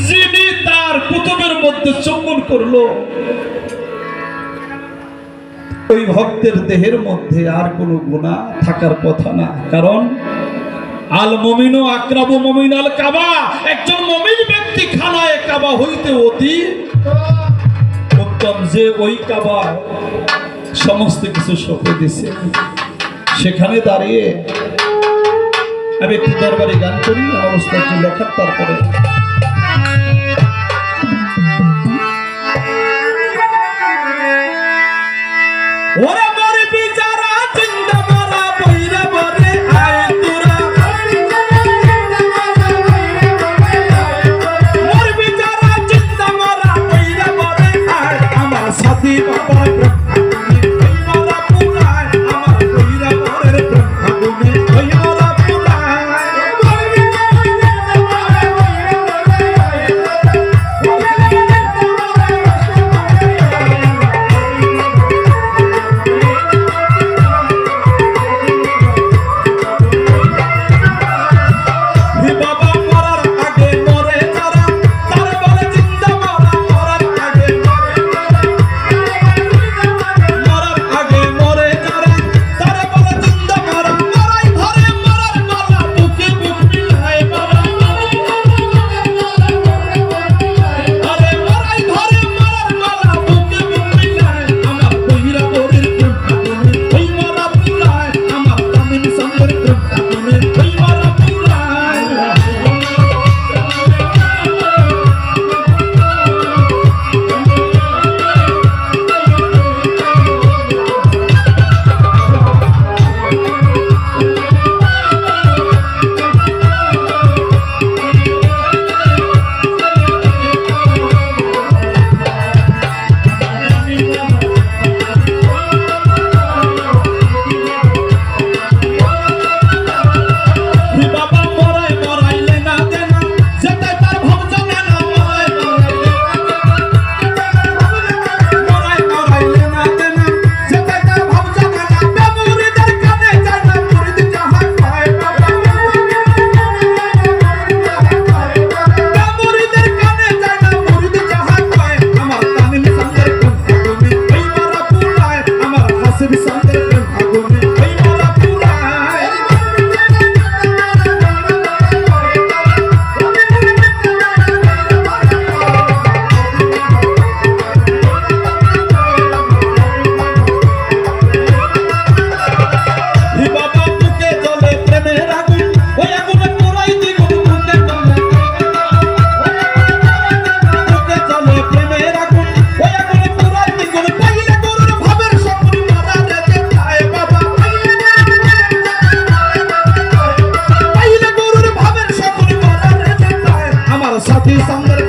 যিনি তার কুতুবের মধ্যে চুম্বন করলো, ওই ভক্তের দেহের মধ্যে আর কোনো গুনাহ থাকার কথা না। কারণ আল মুমিনু আকরাবু মুমিন আল কাবা, একজন মুমিন ব্যক্তি খানায়ে কাবা হইতে অতি উত্তম, যে ওই কাবা সমস্ত কিছু সঁপে দিছে। সেখানে দাঁড়িয়ে আমি একটু দরবারে গান করি, আমার উস্তাদ লেখার তারপরে ওরা মরে বিচারা চিন্তা মারা বইরা বলে আয় তোরা, মরে বিচারা চিন্তা মারা বইরা বলে আয় আমার সাথী বাবার মারা পুরায়, আমার বইরা বরের আগুনে মারা পুরায়। সাথী সঙ্গের